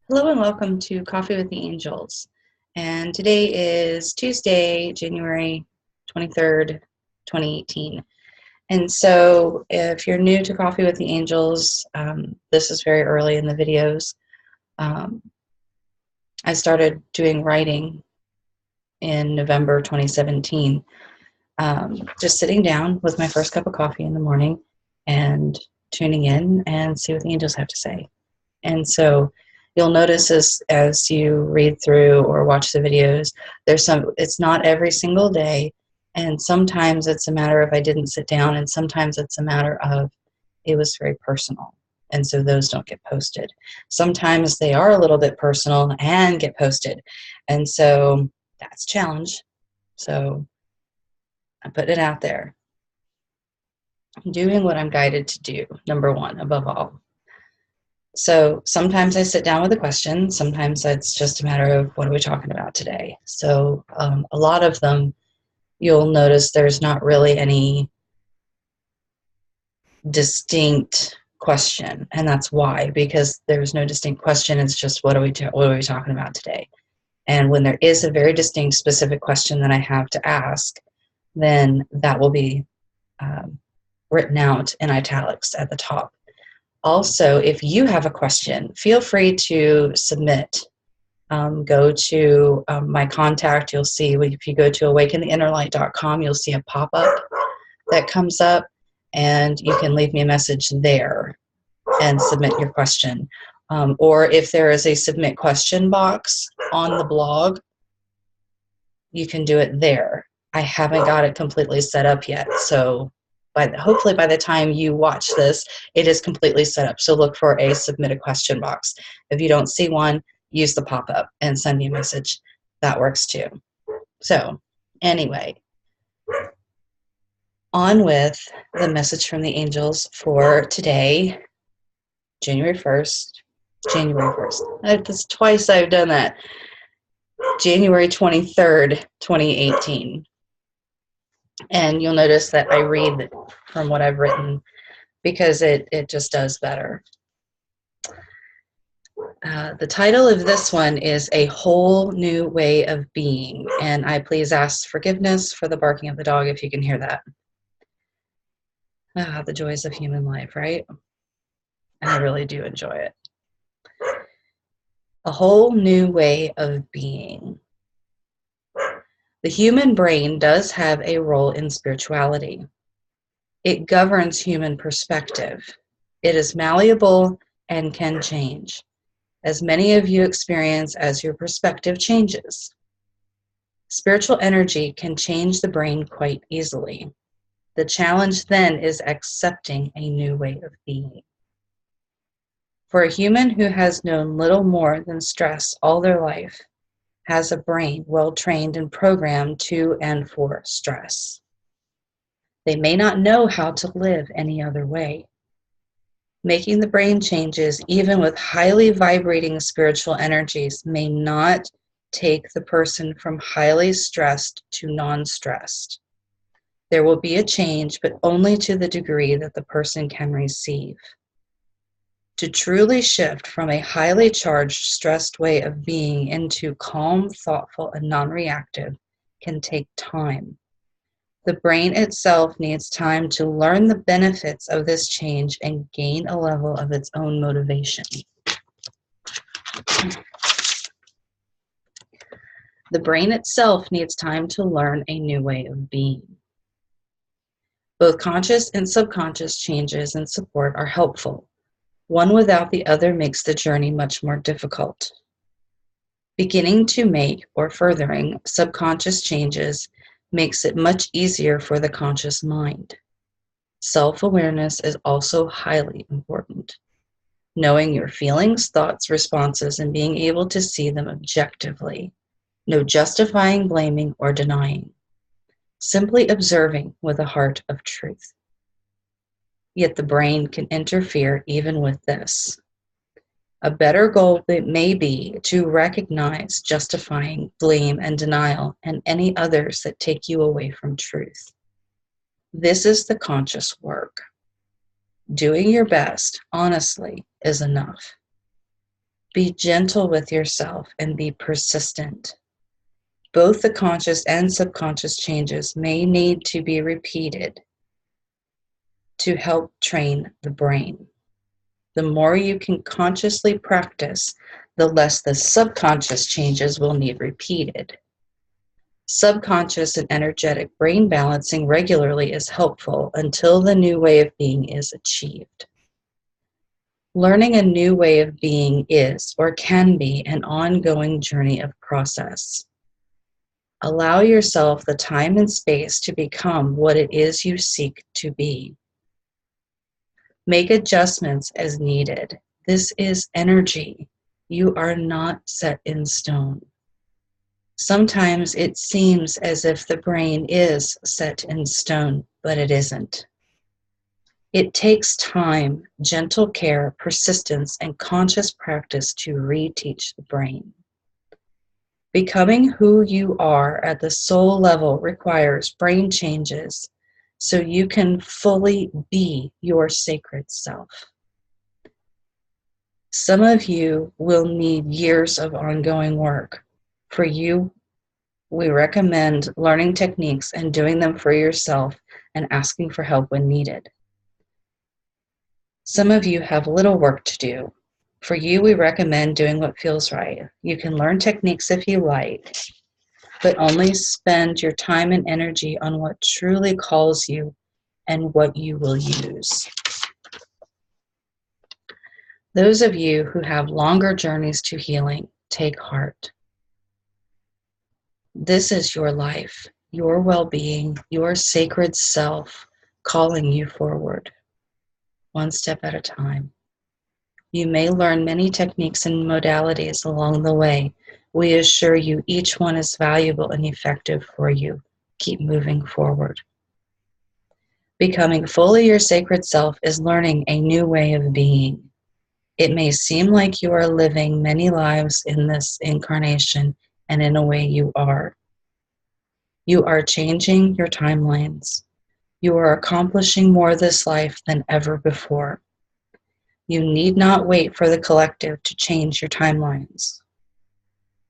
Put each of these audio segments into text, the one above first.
Hello and welcome to Coffee with the Angels. And today is Tuesday, January 23rd, 2018. And so if you're new to Coffee with the Angels, this is very early in the videos. I started doing writing in November 2017, just sitting down with my first cup of coffee in the morning and tuning in and see what the angels have to say. And so you'll notice as you read through or watch the videos, it's not every single day. And sometimes it's a matter of I didn't sit down, and sometimes it's a matter of it was very personal. And so those don't get posted. Sometimes they are a little bit personal and get posted. And so that's a challenge. So I put it out there. I'm doing what I'm guided to do, number one, above all. So sometimes I sit down with a question. Sometimes it's just a matter of what are we talking about today? So a lot of them, you'll notice there's not really any distinct question. And that's why, because there's no distinct question. It's just what are we talking about today? And when there is a very distinct, specific question that I have to ask, then that will be written out in italics at the top. Also, if you have a question, feel free to submit. Go to my contact. You'll see, if you go to awakentheinnerlight.com, you'll see a pop-up that comes up, and you can leave me a message there and submit your question. Or if there is a submit question box on the blog, you can do it there. I haven't got it completely set up yet, so hopefully by the time you watch this, it is completely set up. So look for a submit a question box. If you don't see one, use the pop-up and send me a message. That works too. So anyway, on with the message from the angels for today, January 1st. That's twice I've done that. January 23rd, 2018. And you'll notice that I read from what I've written because it just does better. The title of this one is A Whole New Way of Being, and I please ask forgiveness for the barking of the dog if you can hear that. The joys of human life, right? And I really do enjoy it. A whole new way of being. The human brain does have a role in spirituality. It governs human perspective. It is malleable and can change, as many of you experience as your perspective changes. Spiritual energy can change the brain quite easily. The challenge then is accepting a new way of being. For a human who has known little more than stress all their life, has a brain well trained and programmed to and for stress. They may not know how to live any other way. Making the brain changes, even with highly vibrating spiritual energies, may not take the person from highly stressed to non-stressed. There will be a change, but only to the degree that the person can receive. To truly shift from a highly charged, stressed way of being into calm, thoughtful, and non-reactive can take time. The brain itself needs time to learn the benefits of this change and gain a level of its own motivation. The brain itself needs time to learn a new way of being. Both conscious and subconscious changes and support are helpful. One without the other makes the journey much more difficult. Beginning to make or furthering subconscious changes makes it much easier for the conscious mind. Self-awareness is also highly important. Knowing your feelings, thoughts, responses, and being able to see them objectively. No justifying, blaming, or denying. Simply observing with a heart of truth. Yet the brain can interfere even with this. A better goal may be to recognize justifying, blame, and denial, and any others that take you away from truth. This is the conscious work. Doing your best, honestly, is enough. Be gentle with yourself and be persistent. Both the conscious and subconscious changes may need to be repeated to help train the brain. The more you can consciously practice, the less the subconscious changes will need repeated. Subconscious and energetic brain balancing regularly is helpful until the new way of being is achieved. Learning a new way of being is or can be an ongoing journey of process. Allow yourself the time and space to become what it is you seek to be. Make adjustments as needed. This is energy. You are not set in stone. Sometimes it seems as if the brain is set in stone, but it isn't. It takes time, gentle care, persistence, and conscious practice to reteach the brain. Becoming who you are at the soul level requires brain changes so you can fully be your sacred self. Some of you will need years of ongoing work. For you, we recommend learning techniques and doing them for yourself and asking for help when needed. Some of you have little work to do. For you, we recommend doing what feels right. You can learn techniques if you like, but only spend your time and energy on what truly calls you and what you will use. Those of you who have longer journeys to healing, take heart. This is your life, your well-being, your sacred self calling you forward, one step at a time. You may learn many techniques and modalities along the way. We assure you each one is valuable and effective for you. Keep moving forward. Becoming fully your sacred self is learning a new way of being. It may seem like you are living many lives in this incarnation, and in a way you are. You are changing your timelines. You are accomplishing more this life than ever before. You need not wait for the collective to change your timelines.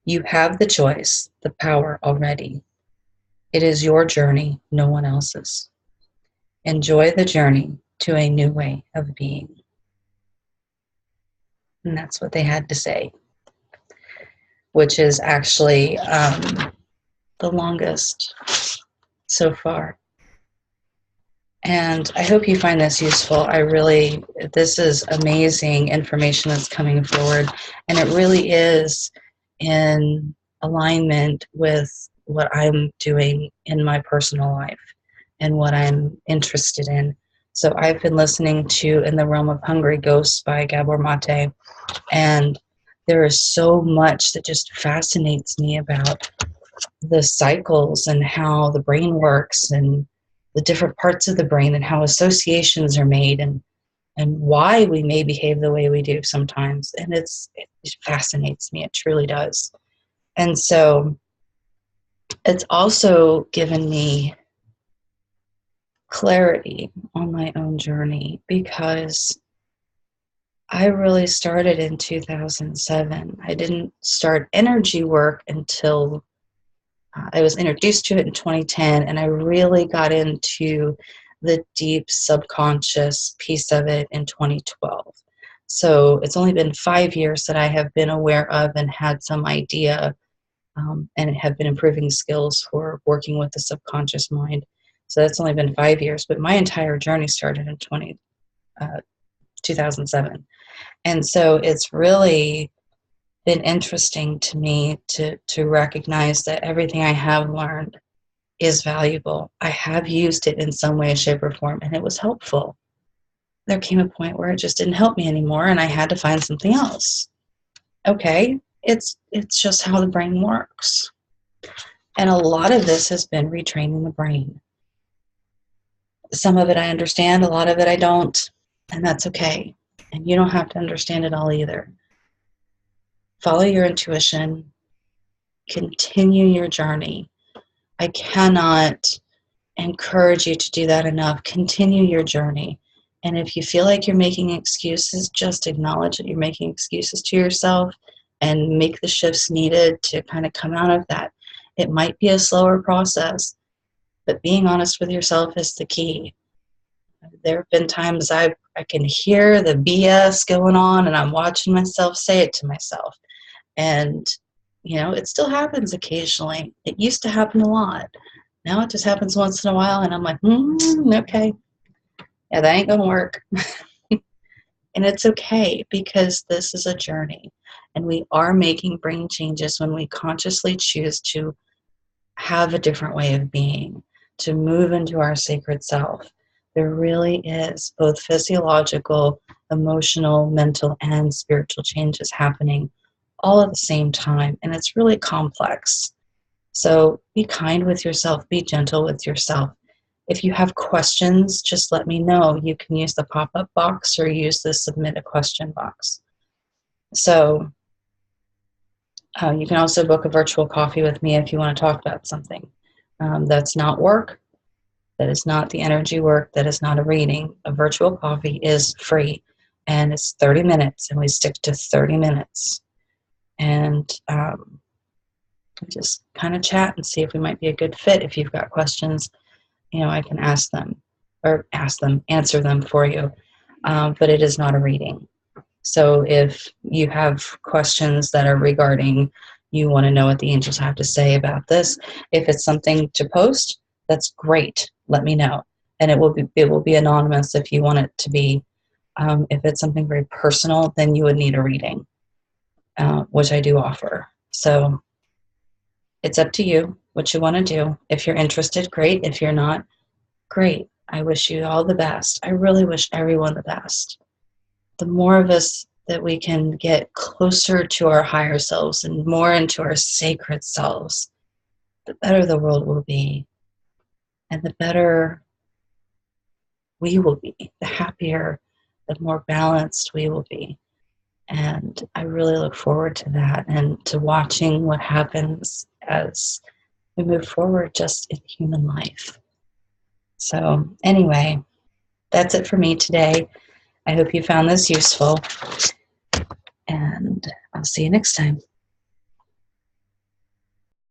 You have the choice, the power already. It is your journey, no one else's. Enjoy the journey to a new way of being. And that's what they had to say, which is actually the longest so far. And I hope you find this useful. This is amazing information that's coming forward, and it really is in alignment with what I'm doing in my personal life and what I'm interested in. So I've been listening to In the Realm of Hungry Ghosts by Gabor Mate, and there is so much that just fascinates me about the cycles and how the brain works and the different parts of the brain and how associations are made and why we may behave the way we do sometimes. And it fascinates me. It truly does. And so it's also given me clarity on my own journey, because I really started in 2007. I didn't start energy work until I was introduced to it in 2010, and I really got into the deep subconscious piece of it in 2012. So it's only been 5 years that I have been aware of and had some idea, and have been improving skills for working with the subconscious mind. So that's only been 5 years, but my entire journey started in 2007. And so it's really been interesting to me to recognize that everything I have learned is valuable. I have used it in some way, shape, or form, and it was helpful. There came a point where it just didn't help me anymore, and I had to find something else. Okay, it's just how the brain works. And a lot of this has been retraining the brain. Some of it I understand, a lot of it I don't, and that's okay. And you don't have to understand it all either. Follow your intuition. Continue your journey. I cannot encourage you to do that enough. Continue your journey. And if you feel like you're making excuses, just acknowledge that you're making excuses to yourself and make the shifts needed to kind of come out of that. It might be a slower process, but being honest with yourself is the key. There have been times I can hear the BS going on and I'm watching myself say it to myself. And, it still happens occasionally. It used to happen a lot. Now it just happens once in a while and I'm like, okay, yeah, that ain't gonna work. And it's okay because this is a journey and we are making brain changes when we consciously choose to have a different way of being, to move into our sacred self. There really is both physiological, emotional, mental, and spiritual changes happening all at the same time. And it's really complex. So be kind with yourself, be gentle with yourself. If you have questions, just let me know. You can use the pop-up box or use the submit a question box. So you can also book a virtual coffee with me if you want to talk about something. That's not work. That is not the energy work. That is not a reading. A virtual coffee is free, and it's 30 minutes, and we stick to 30 minutes. And just kind of chat and see if we might be a good fit. If you've got questions, I can answer them for you. But it is not a reading. So if you have questions that are regarding, you want to know what the angels have to say about this, if it's something to post, that's great. Let me know. And it will be anonymous if you want it to be. If it's something very personal, then you would need a reading, which I do offer. So it's up to you what you want to do. If you're interested, great. If you're not, great. I wish you all the best. I really wish everyone the best. The more of us that we can get closer to our higher selves and more into our sacred selves, the better the world will be. And the better we will be, the happier, the more balanced we will be. And I really look forward to that and to watching what happens as we move forward just in human life. So anyway, that's it for me today. I hope you found this useful, and I'll see you next time.